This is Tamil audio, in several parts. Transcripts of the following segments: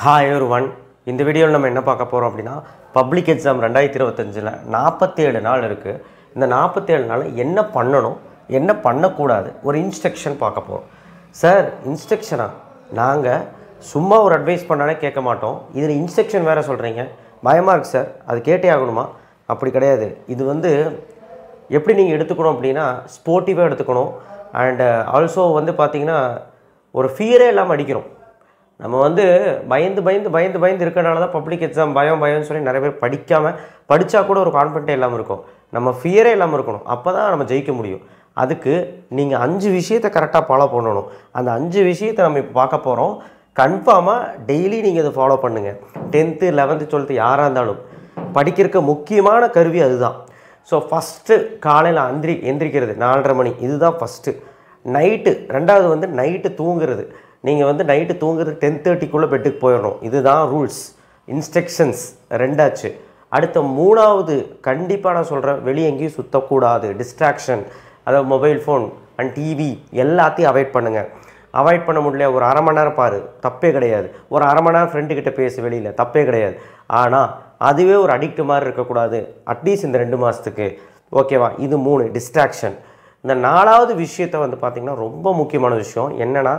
Hi everyone. இந்த வீடியோவில் நம்ம என்ன பார்க்க போகிறோம் அப்படின்னா, பப்ளிக் எக்ஸாம் 2025 47 நாள் இருக்குது. இந்த 47 நாள் என்ன பண்ணணும், என்ன பண்ணக்கூடாது, ஒரு இன்ஸ்ட்ரக்ஷன் பார்க்க போகிறோம். சார் இன்ஸ்ட்ரக்ஷனா? நாங்கள் சும்மா ஒரு அட்வைஸ் பண்ணாலே கேட்க மாட்டோம், இதில் இன்ஸ்ட்ரக்ஷன் வேறு சொல்கிறீங்க, பயமாக இருக்குது சார், அது கேட்டே ஆகணுமா? அப்படி கிடையாது. இது எப்படி நீங்கள் எடுத்துக்கணும் அப்படின்னா, ஸ்போர்ட்டிவாக எடுத்துக்கணும். அண்டு ஆல்சோ பார்த்திங்கன்னா ஒரு ஃபியரே இல்லாமல் அடிக்கிறோம். நம்ம பயந்து இருக்கனால தான் பப்ளிக் எக்ஸாம் பயம்னு சொல்லி நிறைய பேர் படித்தா கூட ஒரு கான்ஃபிடென்ட்டே இல்லாமல் இருக்கும். நம்ம ஃபியரே இல்லாமல் இருக்கணும், அப்போ தான் நம்ம ஜெயிக்க முடியும். அதுக்கு நீங்கள் 5 விஷயத்தை கரெக்டாக ஃபாலோ பண்ணணும். அந்த 5 விஷயத்தை நம்ம இப்போ பார்க்க போகிறோம். கன்ஃபார்மாக டெய்லி நீங்கள் இதை ஃபாலோ பண்ணுங்கள். 10th 11th 12th யாராக இருந்தாலும் படிக்கிறதுக்கு முக்கியமான கருவி அதுதான். ஸோ ஃபஸ்ட்டு காலையில் எந்திரிக்கிறது 4:30 மணி, இதுதான் ஃபஸ்ட்டு. நைட்டு 2வது நைட்டு தூங்குறது. நீங்கள் நைட்டு தூங்குறது 10:30க்குள்ளே பெட்டுக்கு போயிடணும். இதுதான் ரூல்ஸ், இன்ஸ்ட்ரக்ஷன்ஸ் 2ஆச்சு. அடுத்த 3வது கண்டிப்பாக நான் சொல்கிறேன், வெளியே எங்கேயும் சுற்றக்கூடாது. டிஸ்ட்ராக்ஷன், அதாவது மொபைல் ஃபோன் அண்ட் டிவி எல்லாத்தையும் அவாய்ட் பண்ணுங்கள். அவாய்ட் பண்ண முடியல, ஒரு அரை மணி நேரம் பாரு, தப்பே கிடையாது. ஒரு அரை மணி நேரம் ஃப்ரெண்டுக்கிட்ட பேசு வெளியில், தப்பே கிடையாது. ஆனால் அதுவே ஒரு அடிக்ட் மாதிரி இருக்கக்கூடாது, அட்லீஸ்ட் இந்த 2 மாதத்துக்கு. ஓகேவா? இது 3 டிஸ்ட்ராக்ஷன். இந்த 4வது விஷயத்தை பார்த்திங்கன்னா ரொம்ப முக்கியமான விஷயம் என்னென்னா,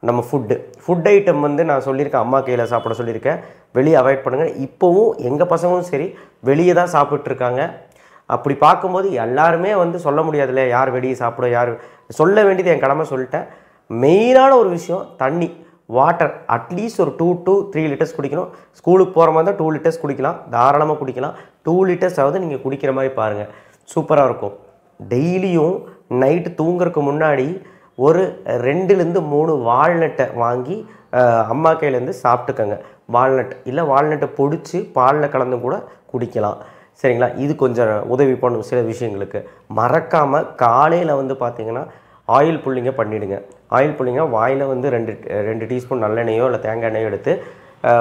நம்ம ஃபுட் ஐட்டம் நான் சொல்லியிருக்கேன், அம்மா கையில் சாப்பிட சொல்லியிருக்கேன், வெளியே அவாய்ட் பண்ணுங்கள். இப்போவும் எங்கள் பசங்களும் சரி வெளியே தான் சாப்பிட்ருக்காங்க. அப்படி பார்க்கும்போது எல்லாருமே சொல்ல முடியாதுல்ல, யார் வெளியே சாப்பிட, யார் சொல்ல வேண்டியது என் கடமை சொல்லிட்டேன். மெயினான ஒரு விஷயம் தண்ணி, வாட்டர். அட்லீஸ்ட் ஒரு 2 to 3 லிட்டர்ஸ் குடிக்கணும். ஸ்கூலுக்கு போகிற மாதிரி தான் 2 லிட்டர்ஸ் குடிக்கலாம், தாராளமாக குடிக்கலாம். 2 லிட்டர்ஸாவது நீங்கள் குடிக்கிற மாதிரி பாருங்கள், சூப்பராக இருக்கும். டெய்லியும் நைட்டு தூங்குறதுக்கு முன்னாடி ஒரு 2லேருந்து 3 வால்நட்டை வாங்கி அம்மா கையிலேருந்து சாப்பிட்டுக்கங்க. வால்நட்டை பொடிச்சு பாலில் கலந்து கூட குடிக்கலாம். சரிங்களா? இது கொஞ்சம் உதவி பண்ணும் சில விஷயங்களுக்கு. மறக்காமல் காலையில் பார்த்திங்கன்னா ஆயில் புல்லிங்க பண்ணிவிடுங்க. ஆயில் புல்லிங்கன்னா வாயில் 2 டீஸ்பூன் நல்லெண்ணெயோ இல்லை தேங்காய் எண்ணெயோ எடுத்து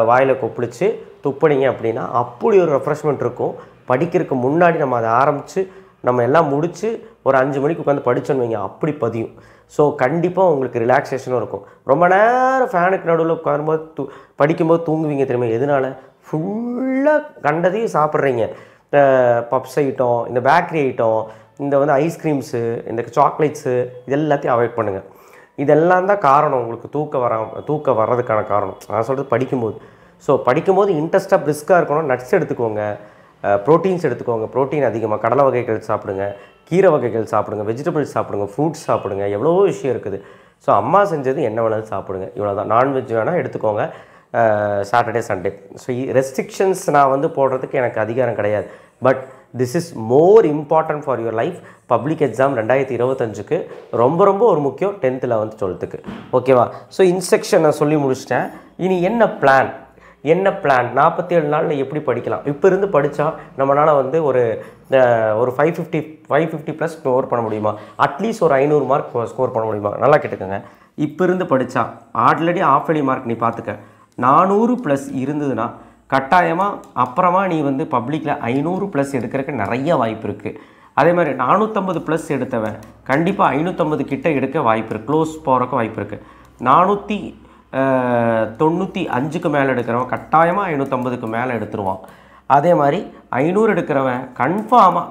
வாயில் கொப்பளிச்சு துப்பினீங்க அப்படின்னா அப்படி ஒரு ரெஃப்ரெஷ்மெண்ட் இருக்கும். படிக்கிறதுக்கு முன்னாடி நம்ம அதை ஆரம்பித்து நம்ம எல்லாம் முடித்து ஒரு 5 மணிக்கு உட்காந்து படித்தோன்னு வைங்க, அப்படி பதியும். ஸோ கண்டிப்பாக உங்களுக்கு ரிலாக்ஸேஷனும் இருக்கும். ரொம்ப நேரம் ஃபேனுக்கு நடுவில் உட்காரும்போது படிக்கும்போது தூங்குவீங்க தெரியுமா? எதனால்? ஃபுல்லாக கண்டதையும் சாப்பிட்றீங்க. பப்ஸ் ஐட்டம், இந்த பேக்கரி ஐட்டம், இந்த ஐஸ்கிரீம்ஸு, இந்த சாக்லேட்ஸு, இது எல்லாத்தையும் அவாய்ட் பண்ணுங்கள். இதெல்லாம் தான் காரணம் உங்களுக்கு தூக்கம் வர்றதுக்கான காரணம். நான் சொல்கிறது படிக்கும்போது. ஸோ படிக்கும்போது இன்ட்ரெஸ்ட்டாக பிரிஸ்காக இருக்கணும். நட்ஸ் எடுத்துக்கோங்க, ப்ரோட்டீன்ஸ் எடுத்துக்கோங்க. ப்ரோட்டீன் அதிகமாக கடலை வகைகள் சாப்பிடுங்க, கீரை வகைகள் சாப்பிடுங்க, வெஜிடபிள்ஸ் சாப்பிடுங்க, ஃப்ரூட்ஸ் சாப்பிடுங்க. எவ்வளவோ விஷயம் இருக்குது. ஸோ அம்மா செஞ்சது என்ன வேணாலும் சாப்பிடுங்க, இவ்வளோ தான். நான்வெஜ் வேணால் எடுத்துக்கோங்க சாட்டர்டே சண்டே. ஸோ ரெஸ்ட்ரிக்ஷன்ஸ் நான் போடுறதுக்கு எனக்கு அதிகாரம் கிடையாது. But this is more important for your life. Public exam 2025க்கு ரொம்ப ஒரு முக்கியம், 10th 11th 12th. ஓகேவா? ஸோ இன்ஸ்ட்ரக்ஷன் நான் சொல்லி முடிச்சிட்டேன். இனி என்ன பிளான் 47 நாளில் எப்படி படிக்கலாம்? இப்போ இருந்து படித்தா நம்மளால் ஒரு 550 ப்ளஸ் ஸ்கோர் பண்ண முடியுமா? அட்லீஸ்ட் ஒரு 500 மார்க் ஸ்கோர் பண்ண முடியுமா? நல்லா கேட்டுக்கோங்க. இப்போ இருந்து படித்தா ஆல்ரெடி ஆஃப் எலி மார்க் நீ பார்த்துக்க, 400 ப்ளஸ் இருந்ததுன்னா கட்டாயமாக அப்புறமா நீ பப்ளிக்கில் 500 ப்ளஸ் எடுக்கிறதுக்கு நிறைய வாய்ப்பு இருக்குது. அதே மாதிரி 450 ப்ளஸ் எடுத்தவன் கண்டிப்பாக 550 கிட்ட எடுக்க வாய்ப்பு இருக்குது, க்ளோஸ் போகிறக்கு வாய்ப்பு இருக்குது. 495க்கு மேலே எடுக்கிறவன் கட்டாயமாக 550க்கு மேலே எடுத்துருவான். அதே மாதிரி 500 எடுக்கிறவன் கன்ஃபார்மாக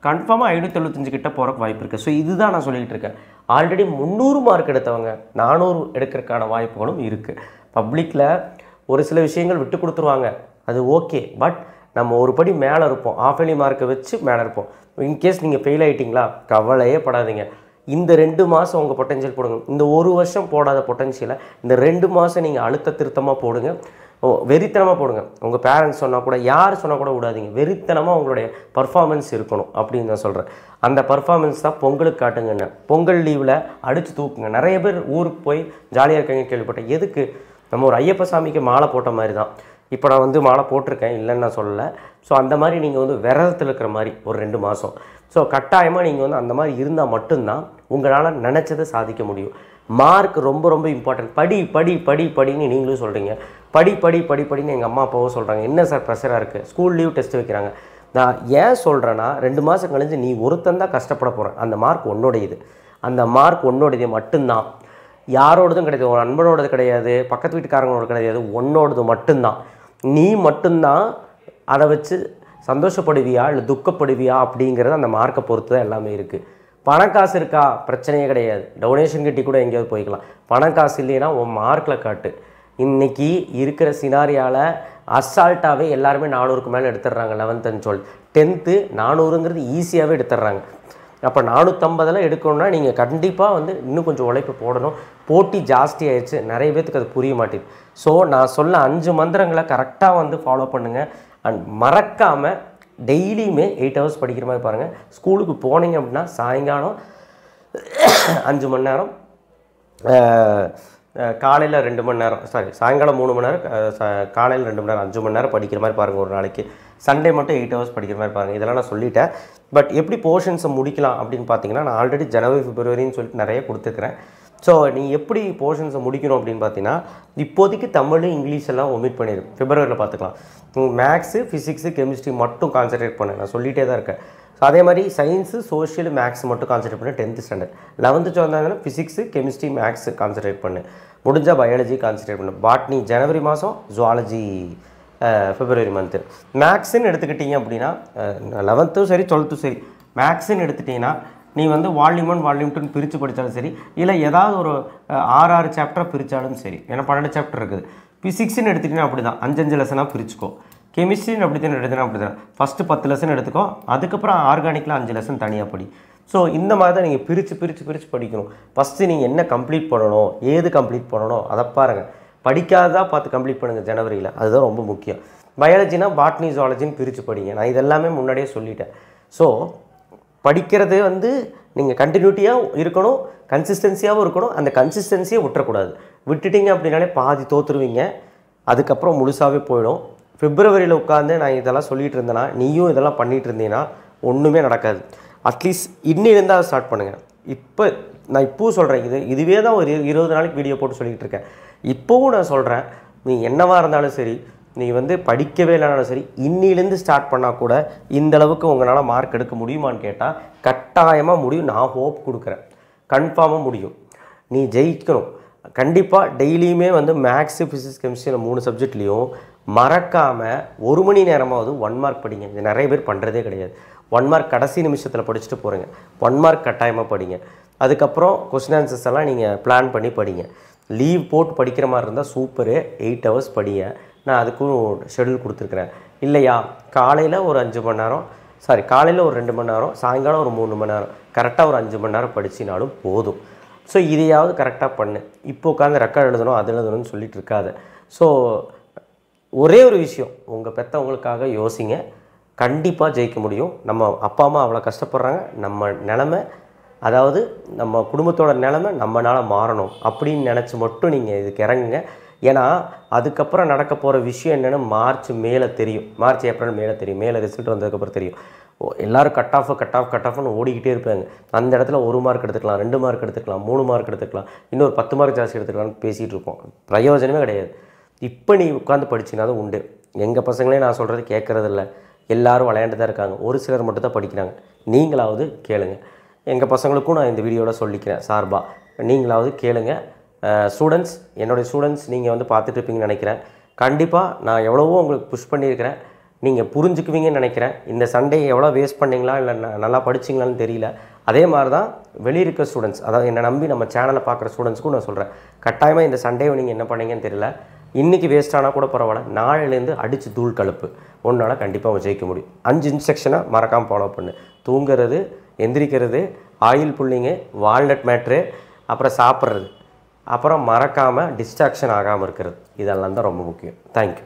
575 கிட்ட போகிறக்கு வாய்ப்பு இருக்குது. ஸோ இதுதான் நான் சொல்லிகிட்டு இருக்கேன். ஆல்ரெடி 300 மார்க் எடுத்தவங்க 400 எடுக்கிறதுக்கான வாய்ப்புகளும் இருக்குது. பப்ளிக்கில் ஒரு சில விஷயங்கள் விட்டு கொடுத்துருவாங்க, அது ஓகே. பட் நம்ம ஒரு படி மேலே இருப்போம், ஆஃப் எலி மார்க்கை வச்சு மேலே இருப்போம். இன்கேஸ் நீங்கள் ஃபெயில் ஆகிட்டிங்களா, கவலையே படாதீங்க. இந்த 2 மாதம் உங்கள் பொட்டன்ஷியல் போடுங்க. இந்த 1 வருஷம் போடாத பொட்டன்ஷியலை இந்த 2 மாதம் நீங்கள் அழுத்த திருத்தமாக போடுங்க, வெறித்தனமாக போடுங்க. உங்கள் பேரண்ட்ஸ் சொன்னால் கூட, யார் சொன்னால் கூட விடாதீங்க. வெறித்தனமாக உங்களுடைய பர்ஃபார்மன்ஸ் இருக்கணும் அப்படின்னு நான் சொல்கிறேன். அந்த பர்ஃபார்மன்ஸ் தான் பொங்கலுக்கு காட்டுங்கன்னு. பொங்கல் லீவில் அடித்து தூக்குங்க. நிறைய பேர் ஊருக்கு போய் ஜாலியாக இருக்காங்க கேள்விப்பட்டேன். எதுக்கு? நம்ம ஒரு ஐயப்ப சாமிக்கு மாலை போட்ட மாதிரி தான். இப்போ நான் மாலை போட்டிருக்கேன், இல்லைன்னு நான் சொல்லலை. ஸோ அந்த மாதிரி நீங்கள் விரதத்தில் இருக்கிற மாதிரி ஒரு 2 மாதம். ஸோ கட்டாயமாக நீங்கள் அந்த மாதிரி இருந்தால் மட்டும்தான் உங்களால் நினச்சதை சாதிக்க முடியும். மார்க் ரொம்ப இம்பார்ட்டன்ட். படின்னு நீங்களும் சொல்கிறீங்க. படின்னு எங்கள் அம்மா அப்பாவும் சொல்கிறாங்க. என்ன சார் ப்ரெஷராக இருக்குது, ஸ்கூல் லீவ் டெஸ்ட் வைக்கிறாங்க. நான் ஏன் சொல்கிறேன்னா, 2 மாதம் கழிஞ்சு நீ ஒருத்தன் தான் கஷ்டப்பட போகிறேன். அந்த மார்க் உன்னோடையது, அந்த மார்க் உன்னோடையது மட்டும்தான். யாரோடதும் கிடையாது, ஒரு நண்பனோடது கிடையாது, பக்கத்து வீட்டுக்காரங்களோட கிடையாது, உன்னோடது மட்டும்தான். நீ மட்டும்தான் அதை வச்சு சந்தோஷப்படுவியா இல்லை துக்கப்படுவியா அப்படிங்கிறது அந்த மார்க்கை பொறுத்து தான் எல்லாமே இருக்குது. பணக்காசு இருக்கா பிரச்சனையே கிடையாது, டொனேஷன் கட்டி கூட எங்கேயாவது போய்க்கலாம். பணக்காசு இல்லைன்னா உன் மார்க்கில் காட்டு. இன்றைக்கி இருக்கிற சினாரியாவில் அசால்ட்டாகவே எல்லாருமே 400க்கு மேலே எடுத்துடுறாங்க. 11th and 12th. 10th 400ங்கிறது ஈஸியாகவே எடுத்துடுறாங்க. அப்போ 450 எடுக்கணும்னா நீங்கள் கண்டிப்பாக வந்து இன்னும் கொஞ்சம் உழைப்பு போடணும். போட்டி ஜாஸ்தி ஆயிடுச்சு, நிறைய பேத்துக்கு அது புரிய மாட்டேங்குது. ஸோ நான் சொல்ல 5 மந்திரங்களை கரெக்டாக வந்து ஃபாலோ பண்ணுங்கள். அண்ட் மறக்காமல் டெய்லியுமே 8 hours படிக்கிற மாதிரி பாருங்கள். ஸ்கூலுக்கு போனீங்க அப்படின்னா சாயங்காலம் 5 மணி நேரம், காலையில் 2 மணி நேரம், சாயங்காலம் 3 மணி நேரம், காலையில் 2 மணி நேரம், 5 மணி நேரம் படிக்கிற மாதிரி பாருங்கள் ஒரு நாளைக்கு. சண்டே மட்டும் 8 hours படிக்கிற மாதிரி பாருங்கள். இதெல்லாம் நான் சொல்லிட்டேன். பட் எப்படி போர்ஷன்ஸை முடிக்கலாம் அப்படின்னு பார்த்தீங்கன்னா, நான் ஆல்ரெடி ஜனவரி பிப்ரவரின்னு சொல்லிட்டு நிறைய கொடுத்துருக்குறேன். ஸோ நீ எப்படி போர்ஷன்ஸை முடிக்கணும் அப்படின்னு பார்த்தீங்கன்னா, இப்போதைக்கு தமிழ் இங்கிலீஷ் எல்லாம் ஒமிட் பண்ணிடு, பிப்ரவரியில் பார்த்துக்கலாம். மேக்ஸு ஃபிசிக்ஸு கெமிஸ்ட்ரி மட்டும் கான்சன்ட்ரேட் பண்ணு, நான் சொல்லிகிட்டே தான் இருக்கேன். ஸோ அதே மாதிரி சயின்ஸு சோஷியல் மேக்ஸ் மட்டும் கான்சன்ட்ரேட் பண்ணு 10th standard. 11th வந்தாங்கன்னா ஃபிசிக்ஸு கெமிஸ்ட்ரி மேக்ஸு கான்சன்ட்ரேட் பண்ணு, முடிஞ்சால் பயாலஜி கான்சன்ட்ரேட் பண்ணு. பாட்னி ஜனவரி மாதம், ஜுவாலஜி பிப்ரவரி மந்த்து. மேக்ஸுன்னு எடுத்துக்கிட்டிங்க அப்படின்னா 11th சரி 12th சரி, மேக்ஸுன்னு எடுத்துட்டிங்கன்னா நீ வந்து வால்யூம் 1 வால்யூம் 2 பிரித்து படித்தாலும் சரி, இல்லை ஏதாவது ஒரு 6 சாப்டராக பிரித்தாலும் சரி, ஏன்னா 12 சாப்டர் இருக்குது. ஃபிசிக்ஸ்ன்னு எடுத்துக்கிட்டிங்கன்னா அப்படி தான் 5 லெசனாக பிரிச்சுக்கோ. கெமிஸ்ட்ரின்னு அப்படி தான் எடுத்துனா அப்படி தான், ஃபஸ்ட்டு 10 லெசன் எடுத்துக்கோ, அதுக்கப்புறம் ஆர்கானிக்கில் 5 லெசன் தனியாக படி. ஸோ இந்த மாதிரி தான் நீங்கள் பிரித்து படிக்கணும். ஃபஸ்ட்டு நீங்கள் என்ன கம்ப்ளீட் பண்ணணும், ஏது கம்ப்ளீட் பண்ணணும் அதை பாருங்கள். படிக்காததாக பார்த்து கம்ப்ளீட் பண்ணுங்கள் ஜனவரியில், அதுதான் ரொம்ப முக்கியம். பயாலஜினா பாட்னி ஜுவாலஜின்னு பிரித்து படிங்க. நான் இதெல்லாமே முன்னாடியே சொல்லிட்டேன். ஸோ படிக்கிறது வந்து நீங்கள் கண்டினியூட்டியாக இருக்கணும், கன்சிஸ்டன்சியாகவும் இருக்கணும். அந்த கன்சிஸ்டன்சியை விட்டுறக்கூடாது. விட்டுட்டிங்க அப்படின்னாலே பாதி தோற்றுருவீங்க, அதுக்கப்புறம் முழுசாகவே போயிடும். பிப்ரவரியில் உட்காந்து நான் இதெல்லாம் சொல்லிகிட்டு இருந்தேன்னா, நீயும் இதெல்லாம் பண்ணிகிட்டு இருந்தீங்கன்னா ஒன்றுமே நடக்காது. அட்லீஸ்ட் இன்னிலிருந்தால் ஸ்டார்ட் பண்ணுங்கள். நான் இப்போவும் சொல்கிறேன், இதுவே தான் ஒரு 20 நாளைக்கு வீடியோ போட்டு சொல்லிகிட்டு இருக்கேன். இப்போவும் நான் சொல்கிறேன், நீ என்னவாக இருந்தாலும் சரி, நீ வந்து படிக்கவே இல்லைனாலும் சரி, இன்னிலேருந்து ஸ்டார்ட் பண்ணால் கூட இந்தளவுக்கு உங்களால் மார்க் எடுக்க முடியுமான்னு கேட்டால் கட்டாயமாக முடியும். நான் ஹோப் கொடுக்குறேன், கன்ஃபார்மாக முடியும். நீ ஜெயிக்கணும் கண்டிப்பாக. டெய்லியுமே வந்து மேக்ஸு ஃபிசிக்ஸ் கெமிஸ்ட்ரியில் 3 சப்ஜெக்ட்லேயும் மறக்காமல் 1 மணி நேரமாவது 1 மார்க் படிங்க. இது நிறைய பேர் பண்ணுறதே கிடையாது. 1 மார்க் கடைசி நிமிஷத்தில் படிச்சுட்டு போகிறீங்க. 1 மார்க் கட்டாயமாக படிங்க. அதுக்கப்புறம் கொஸ்டின் ஆன்சர்ஸ் எல்லாம் நீங்கள் பிளான் பண்ணி படிங்க. லீவ் போட்டு படிக்கிற மாதிரி இருந்தால் சூப்பரு, 8 hours படிங்க. நான் அதுக்கும் ஷெடியூல் கொடுத்துருக்குறேன். இல்லையா, காலையில் ஒரு 5 மணி நேரம், காலையில் ஒரு 2 மணி நேரம், சாயங்காலம் ஒரு 3 மணி நேரம், கரெக்டாக ஒரு 5 மணி நேரம் படிச்சினாலும் போதும். ஸோ இதையாவது கரெக்டாக பண்ணு. இப்போ உட்காந்து ரெக்கார்ட் எழுதணும் அது எழுதணும்னு சொல்லிட்டு இருக்காது. ஸோ ஒரே ஒரு விஷயம், உங்கள் பெற்றவங்களுக்காக யோசிங்க. கண்டிப்பாக ஜெயிக்க முடியும். நம்ம அப்பா அம்மா அவ்வளோ கஷ்டப்படுறாங்க, நம்ம நிலமை, அதாவது நம்ம குடும்பத்தோட நிலமை நம்மளால் மாறணும் அப்படின்னு நினச்சி மட்டும் நீங்கள் இதுக்கு இறங்குங்க. ஏன்னா அதுக்கப்புறம் நடக்க போகிற விஷயம் என்னென்னு மார்ச் மேலே தெரியும், மார்ச் ஏப்ரல் மேலே தெரியும். மேலே ரிசல்ட் வந்ததுக்கப்புறம் தெரியும். எல்லோரும் கட் ஆஃப்னு ஓடிக்கிட்டே இருப்பாங்க. அந்த இடத்துல 1 மார்க் எடுத்துக்கலாம், 2 மார்க் எடுத்துக்கலாம், 3 மார்க் எடுத்துக்கலாம், இன்னொரு 10 மார்க் ஜாஸ்தி எடுத்துக்கலாம்னு பேசிகிட்டு இருப்போம். பிரயோஜனமே கிடையாது. இப்போ நீ உட்காந்து படிச்சினா தான் உண்டு. எங்கள் பசங்களே நான் சொல்கிறது கேட்குறதில்ல, எல்லோரும் விளையாண்டு தான் இருக்காங்க. ஒரு சிலர் மட்டும் தான் படிக்கிறாங்க. நீங்களாவது கேளுங்க. எங்கள் பசங்களுக்கும் நான் இந்த வீடியோவில் சொல்லிக்கிறேன் சார்பாக, நீங்களாவது கேளுங்க. ஸ்டூடெண்ட்ஸ், என்னுடைய ஸ்டூடெண்ட்ஸ் நீங்கள் வந்து பார்த்துட்டு இருப்பீங்கன்னு நினைக்கிறேன். கண்டிப்பாக நான் எவ்வளவோ உங்களுக்கு புஷ் பண்ணியிருக்கிறேன், நீங்கள் புரிஞ்சுக்குவீங்கன்னு நினைக்கிறேன். இந்த சண்டே எவ்வளோ வேஸ்ட் பண்ணிங்களா இல்லை நல்லா படிச்சிங்களான்னு தெரியல. அதே மாதிரி தான் வெளியிருக்க ஸ்டூடெண்ட்ஸ், அதாவது என்னை நம்பி நம்ம சேனலை பார்க்குற ஸ்டூடெண்ட்ஸ்க்கும் நான் சொல்கிறேன், கட்டாயமாக இந்த சண்டேவை நீங்கள் என்ன பண்ணீங்கன்னு தெரியல, இன்றைக்கி வேஸ்ட் ஆனால் கூட பரவாயில்ல, நாளையிலேருந்து அடித்து தூள் கலப்பு ஒன்றால் கண்டிப்பாக ஜெயிக்க முடியும். 5 இன்ஸ்ட்ரக்ஷனை மறக்காமல் ஃபாலோ பண்ணு. தூங்குறது, எந்திரிக்கிறது, ஆயில் புல்லிங்கு, வால்நட் மேட்ரு, அப்புறம் சாப்பிட்றது, அப்புறம் மறக்காமல் டிஸ்ட்ராக்ஷன் ஆகாமல் இருக்கிறது. இதெல்லாம் தான் ரொம்ப முக்கியம். தேங்க்யூ.